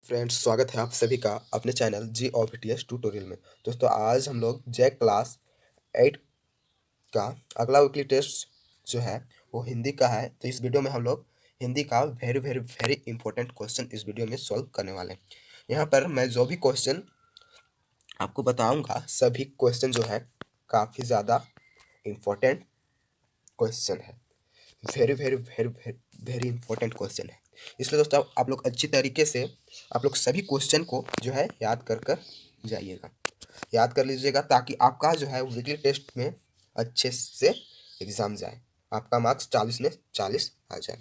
Friends, स्वागत है आप सभी का अपने चैनल जी और टीएस ट्यूटोरियल में। दोस्तों, आज हम लोग जैक क्लास 8 का अगला वीकली टेस्ट जो है वो हिंदी का है। तो इस वीडियो में हम लोग हिंदी का very very very important question इस वीडियो में सॉल्व करने वाले हैं। यहाँ पर मैं जो भी क्वेश्चन आपको बताऊंगा सभी क्वेश्चन जो है काफ़ी ज़्यादा इम्पोर्टेंट क्वेश्चन है। Very very very very very important question है। इसलिए दोस्तों आप लोग अच्छी तरीके से आप लोग सभी क्वेश्चन को जो है याद कर कर जाइएगा, याद कर लीजिएगा, ताकि आपका जो है वीकली टेस्ट में अच्छे से एग्ज़ाम जाए, आपका मार्क्स 40 में 40 आ जाए।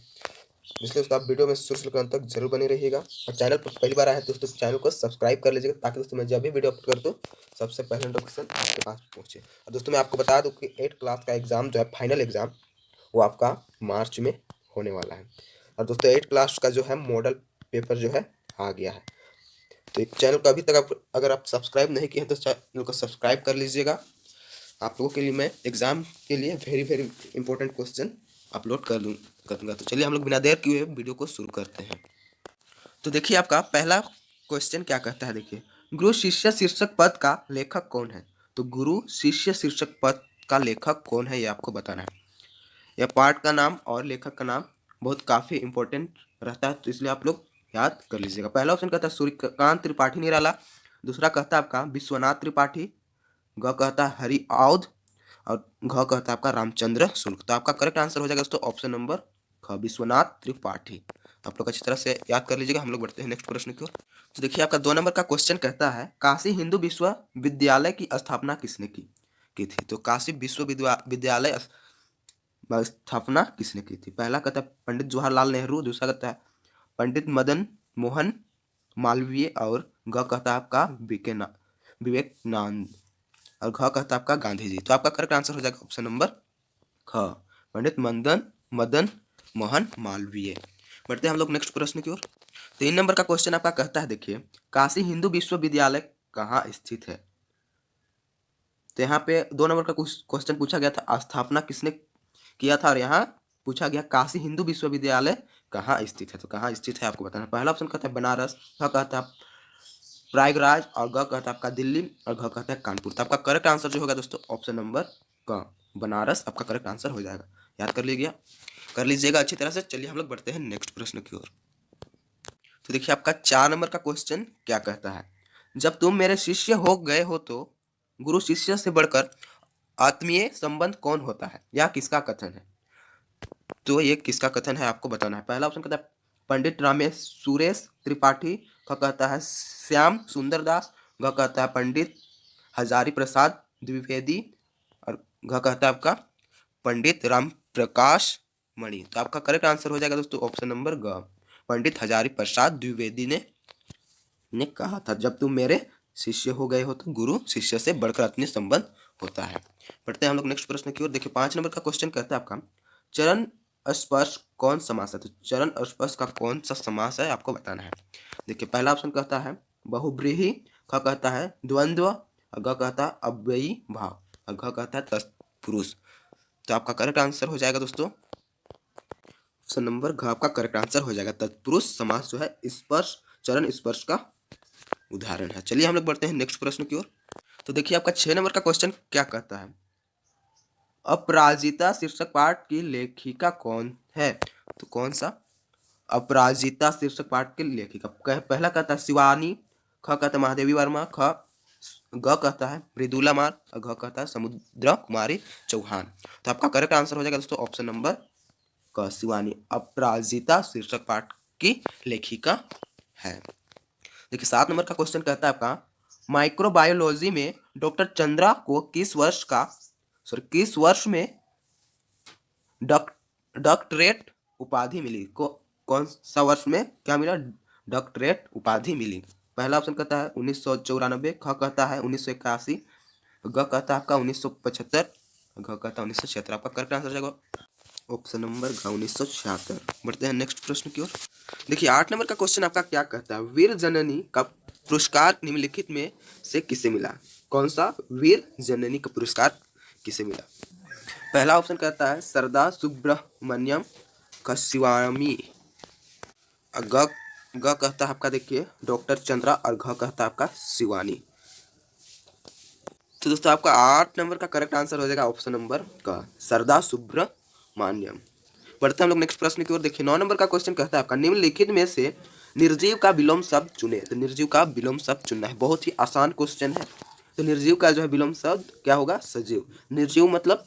इसलिए दोस्तों आप वीडियो में शुरू से अंत तक जरूर बने रहिएगा। और चैनल पर पहली बार आए हैं दोस्तों, चैनल को सब्सक्राइब कर लीजिएगा, ताकि दोस्तों मैं जब भी वीडियो अपलोड कर दूँ सबसे पहले नोटिफिकेशन आपके पास पहुँचे। और दोस्तों मैं आपको बता दूँ कि 8 क्लास का एग्ज़ाम जो है फाइनल एग्ज़ाम वो आपका मार्च में होने वाला है। और दोस्तों 8 क्लास का जो है मॉडल पेपर जो है आ गया है। तो एक चैनल को अभी तक अगर आप सब्सक्राइब नहीं किए हैं तो चैनल को सब्सक्राइब कर लीजिएगा। आप लोगों के लिए मैं एग्ज़ाम के लिए very very important question upload कर दूँगा। तो चलिए हम लोग बिना देर किए वीडियो को शुरू करते हैं। तो देखिए आपका पहला क्वेश्चन क्या कहता है। देखिए, गुरु शिष्य शीर्षक पद का लेखक कौन है। तो गुरु शिष्य शीर्षक पद का लेखक कौन है ये आपको बताना है। यह पाठ का नाम और लेखक का नाम बहुत काफ़ी इंपॉर्टेंट रहता है, तो इसलिए आप लोग याद कर लीजिएगा। पहला ऑप्शन कहता है सूर्यकांत त्रिपाठी निराला, दूसरा कहता है आपका विश्वनाथ त्रिपाठी, ग कहता है हरि औध, और घ कहता है आपका रामचंद्र शुक्ल। तो आपका करेक्ट आंसर हो जाएगा दोस्तों ऑप्शन नंबर ख, विश्वनाथ त्रिपाठी। तो आप लोग अच्छी तरह से याद कर लीजिएगा। हम लोग बढ़ते हैं नेक्स्ट प्रश्न की ओर। तो देखिए आपका 2 नंबर का क्वेश्चन कहता है काशी हिंदू विश्वविद्यालय की स्थापना किसने की थी। तो काशी विश्वविद्यालय स्थापना किसने की थी। पहला कहता है पंडित जवाहरलाल नेहरू, दूसरा कहता है पंडित मदन मोहन मालवीय, और ग कहता है आपका विवेकानंद, और घ कहता है आपका गांधी जी। तो आपका करेक्ट आंसर हो जाएगा ऑप्शन नंबर ख, पंडित मदन मोहन मालवीय। बढ़ते हैं हम लोग नेक्स्ट प्रश्न की ओर। 3 नंबर का क्वेश्चन आपका कहता है, देखिए काशी हिंदू विश्वविद्यालय कहाँ स्थित है। तो यहाँ पे 2 नंबर का क्वेश्चन पूछा गया था स्थापना किसने किया था, और यहाँ पूछा गया काशी हिंदू विश्वविद्यालय कहाँ स्थित है। तो कहाँ स्थित है आपको बताना। पहला ऑप्शन कहता है बनारस, ख कहता है प्रयागराज, और ग कहता है आपका दिल्ली, और घ कहता है कानपुर। तो आपका करेक्ट आंसर जो होगा दोस्तों ऑप्शन नंबर क, बनारस आपका करेक्ट आंसर हो जाएगा। याद कर लीजिएगा अच्छी तरह से। चलिए हम लोग बढ़ते हैं नेक्स्ट प्रश्न की ओर। तो देखिए आपका 4 नंबर का क्वेश्चन क्या कहता है, जब तुम मेरे शिष्य हो गए हो तो गुरु शिष्य से बढ़कर आत्मीय संबंध कौन होता है। यह किसका कथन है। तो ये किसका कथन है आपको बताना है। पहला ऑप्शन कहता है पंडित रामेश सुरेश त्रिपाठी, ख कहता है श्याम सुंदर दास, घ कहता है पंडित हजारी प्रसाद द्विवेदी, और घ कहता है आपका पंडित राम प्रकाश मणि। तो आपका करेक्ट आंसर हो जाएगा दोस्तों ऑप्शन नंबर ग, पंडित हजारी प्रसाद द्विवेदी ने कहा था जब तुम मेरे शिष्य हो गए हो तो गुरु शिष्य से बढ़कर आत्मीय संबंध होता है। पढ़ते हैं हम लोग नेक्स्ट प्रश्न की ओर। देखिए 5 नंबर का क्वेश्चन कहता है आपका चरण स्पर्श कौन समास है। तो चरण स्पर्श का कौन सा समास है आपको बताना है। देखिए पहला ऑप्शन कहता है बहुब्रीहि, ख कहता है द्वंद्व, ग कहता है अव्ययी भाव, और घ कहता है तत्पुरुष। तो आपका करेक्ट आंसर हो जाएगा दोस्तों ऑप्शन नंबर घ, आपका करेक्ट आंसर हो जाएगा। तत्पुरुष समास जो है स्पर्श चरण स्पर्श का उदाहरण है। चलिए हम लोग बढ़ते हैं नेक्स्ट प्रश्न की ओर। तो देखिए आपका 6 नंबर का क्वेश्चन क्या कहता है, अपराजिता शीर्षक पाठ की लेखिका कौन है। तो कौन सा अपराजिता शीर्षक पाठ की लेखिका। पहला कहता है शिवानी, ख कहता है महादेवी वर्मा, ग कहता है मृदुला मार, और घ कहता है समुद्र कुमारी चौहान। तो आपका करेक्ट आंसर हो जाएगा दोस्तों ऑप्शन नंबर क, शिवानी अपराजिता शीर्षक पाठ की लेखिका है। देखिए 7 नंबर का क्वेश्चन कहता है आपका माइक्रोबायोलॉजी में डॉक्टर चंद्रा को किस वर्ष में डॉक्टरेट उपाधि मिली। कौन सा वर्ष में क्या मिला, डॉक्टरेट उपाधि मिली। पहला ऑप्शन कहता है 1994, ख कहता है 1981, ग कहता है आपका 1975, घ कहता है 1976। आपका करेक्ट आंसर जाएगा ऑप्शन नंबर घ 1976। बढ़ते हैं नेक्स्ट प्रश्न की ओर। देखिए 8 नंबर का क्वेश्चन आपका क्या कहता है वीर जननी का पुरस्कार निम्नलिखित में से किसे मिला। कौन सा वीर जननी का पुरस्कार किसे मिला। पहला ऑप्शन कहता है सरदार सुब्रमण्यम कशिवामी, ग ग कहता है आपका देखिए डॉक्टर चंद्रा और घ कहता है आपका शिवानी। तो दोस्तों आपका 8 नंबर का करेक्ट आंसर हो जाएगा ऑप्शन नंबर का सरदार सुब्रमण्यम। बढ़ते हैं हम लोग नेक्स्ट प्रश्न की ओर। देखिए 9 नंबर का क्वेश्चन कहता है आपका निम्नलिखित में से निर्जीव का विलोम शब्द चुने। तो निर्जीव का विलोम शब्द चुनना है, बहुत ही आसान क्वेश्चन है। तो निर्जीव का जो है विलोम शब्द क्या होगा? सजीव। निर्जीव मतलब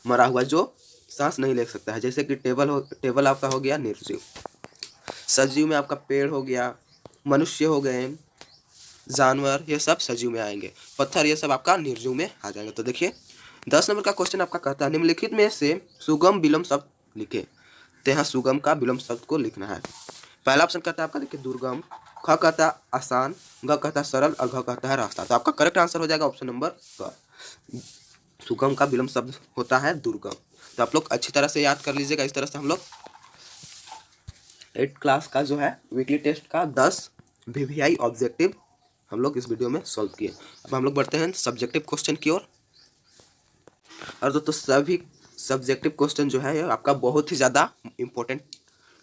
मरा हुआ, जो सांस नहीं ले सकता है, जैसे कि टेबल आपका हो गया निर्जीव। सजीव में आपका पेड़ हो गया, मनुष्य हो गए, जानवर, ये सब सजीव में आएंगे। पत्थर ये सब आपका निर्जीव में आ जाएंगे। तो देखिए 10 नंबर का क्वेश्चन आपका कहता है निम्नलिखित में से सुगम विलोम शब्द लिखे। तो यहाँ सुगम का विलोम शब्द को लिखना है। पहला ऑप्शन कहता है आपका देखिए दुर्गम, ख कहता है आसान, ग कहता है सरल और घ कहता है रास्ता। तो आपका करेक्ट आंसर हो जाएगा ऑप्शन नंबर क। सुगम का विलोम शब्द होता है दुर्गम। तो आप लोग अच्छी तरह से याद कर लीजिएगा। इस तरह से हम लोग 8 क्लास का जो है वीकली टेस्ट का 10 VVI ऑब्जेक्टिव हम लोग इस वीडियो में सॉल्व किए। अब हम लोग बढ़ते हैं सब्जेक्टिव क्वेश्चन की ओर। और दोस्तों सभी सब्जेक्टिव क्वेश्चन जो है आपका बहुत ही ज़्यादा इम्पोर्टेंट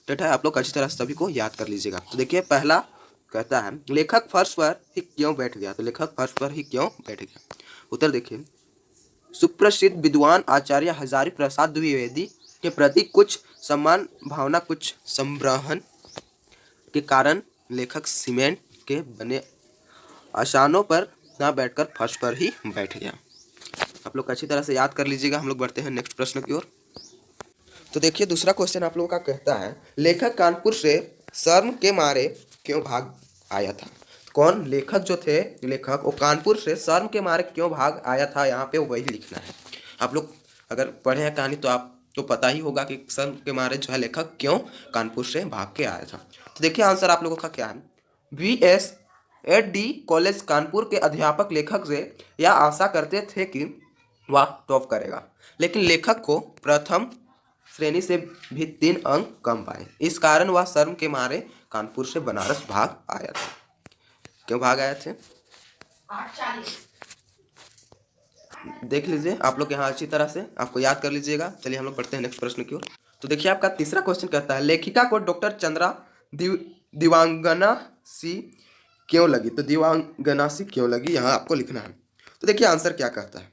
है, आप लोग अच्छी तरह से सभी को याद कर लीजिएगा। तो देखिए पहला कहता है लेखक फर्श पर ही क्यों बैठ गया। तो लेखक फर्श पर ही क्यों बैठ गया, उत्तर देखिए सुप्रसिद्ध विद्वान आचार्य हजारी प्रसाद द्विवेदी के प्रति कुछ सम्मान भावना, कुछ संग्रहण के कारण लेखक सीमेंट के बने आसनों पर ना बैठकर फर्श पर ही बैठ गया। आप लोग अच्छी तरह से याद कर लीजिएगा। हम लोग बढ़ते हैं नेक्स्ट प्रश्न की ओर। तो देखिए दूसरा क्वेश्चन आप लोगों का कहता है लेखक कानपुर से शर्म के मारे क्यों भाग आया था। कौन लेखक जो थे, लेखक वो कानपुर से शर्म के मारे क्यों भाग आया था, यहाँ पे वही लिखना है। आप लोग अगर पढ़े हैं कहानी तो आपको पता ही होगा कि शर्म के मारे जो है लेखक क्यों कानपुर से भाग के आया था। तो देखिए आंसर आप लोगों का क्या है। VSAD कॉलेज कानपुर के अध्यापक लेखक से यह आशा करते थे कि वह टॉप करेगा, लेकिन लेखक को प्रथम श्रेणी से भी 3 अंक कम पाए। इस कारण वह शर्म के मारे कानपुर से बनारस भाग आया था। क्यों भाग आए थे देख लीजिए आप लोग यहाँ अच्छी तरह से आपको याद कर लीजिएगा। चलिए हम लोग पढ़ते हैं नेक्स्ट प्रश्न की ओर। तो देखिए आपका तीसरा क्वेश्चन कहता है लेखिका को डॉक्टर चंद्रा दिवांगना सी क्यों लगी। तो दिवांगना सी क्यों लगी यहाँ आपको लिखना है। तो देखिए आंसर क्या कहता है।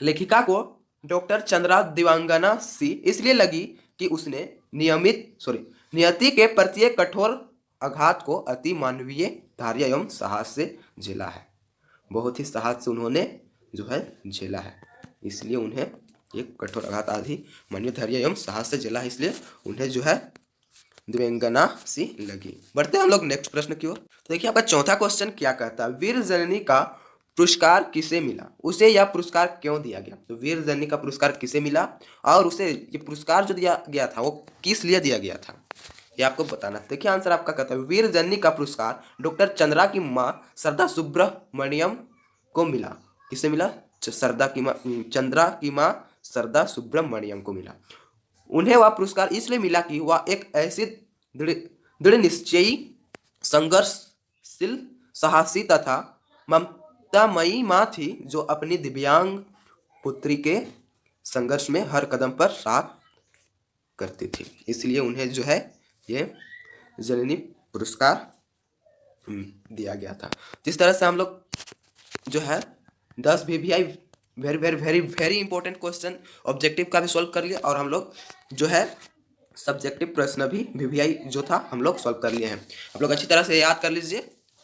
लेखिका को डॉक्टर चंद्रा दिवांगना सी इसलिए लगी कि उसने नियति के प्रत्येक कठोर आघात को अति मानवीय धैर्य एवं साहस से झेला है। बहुत ही साहस से उन्होंने जो है झेला है, इसलिए उन्हें एक कठोर आघात आदि मानवीय धैर्य एवं साहस से झेला है, इसलिए उन्हें जो है दिव्यांगना सी लगी। बढ़ते हैं हम लोग नेक्स्ट प्रश्न की ओर। तो देखिए आपका चौथा क्वेश्चन क्या कहता है वीर जननी का पुरस्कार किसे मिला, उसे यह पुरस्कार क्यों दिया गया। तो वीर जननी का पुरस्कार किसे मिला और उसे ये पुरस्कार जो दिया गया था वो किस लिए दिया गया था, ये आपको बताना। देखिए आंसर आपका कहता है वीर जननी का पुरस्कार डॉक्टर चंद्रा की माँ सरदा सुब्रमण्यम को मिला। किसे मिला? चंद्रा की माँ सरदा सुब्रमण्यम को मिला। उन्हें वह पुरस्कार इसलिए मिला कि वह एक ऐसी दृढ़ निश्चयी, संघर्षशील, साहसी तथा ममतामयी माँ थी जो अपनी दिव्यांग पुत्री के संघर्ष में हर कदम पर साथ करती थी, इसलिए उन्हें जो है ये जननी पुरस्कार दिया गया था। जिस तरह से हम लोग जो है 10 VVI very very very very important question objective का भी सॉल्व कर लिया और हम लोग जो है सब्जेक्टिव प्रश्न भी VVI जो था हम लोग सॉल्व कर लिए हैं। आप लोग अच्छी तरह से याद कर लीजिए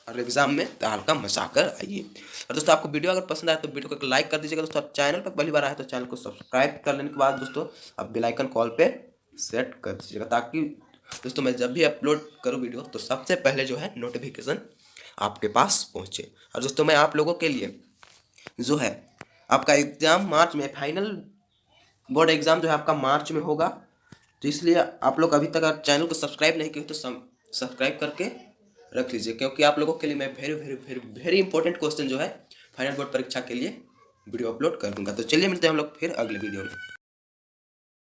और एग्जाम में हल्का मचा कर आइए। और दोस्तों आपको वीडियो अगर पसंद आए तो वीडियो को लाइक कर दीजिएगा। दोस्तों आप चैनल पर पहली बार आए तो चैनल को सब्सक्राइब कर लेने के बाद दोस्तों आप बेल आइकन कॉल पे सेट कर दीजिएगा, ताकि दोस्तों मैं जब भी अपलोड करूँ वीडियो तो सबसे पहले जो है नोटिफिकेशन आपके पास पहुँचे। और दोस्तों मैं आप लोगों के लिए जो है आपका एग्ज़ाम मार्च में, फाइनल बोर्ड एग्ज़ाम जो है आपका मार्च में होगा, तो इसलिए आप लोग अभी तक चैनल को सब्सक्राइब नहीं किए तो सब्सक्राइब करके रख लीजिए, क्योंकि आप लोगों के लिए मैं very very very very important question जो है फाइनल बोर्ड परीक्षा के लिए वीडियो अपलोड कर दूंगा। तो चलिए मिलते हैं हम लोग फिर अगले वीडियो में।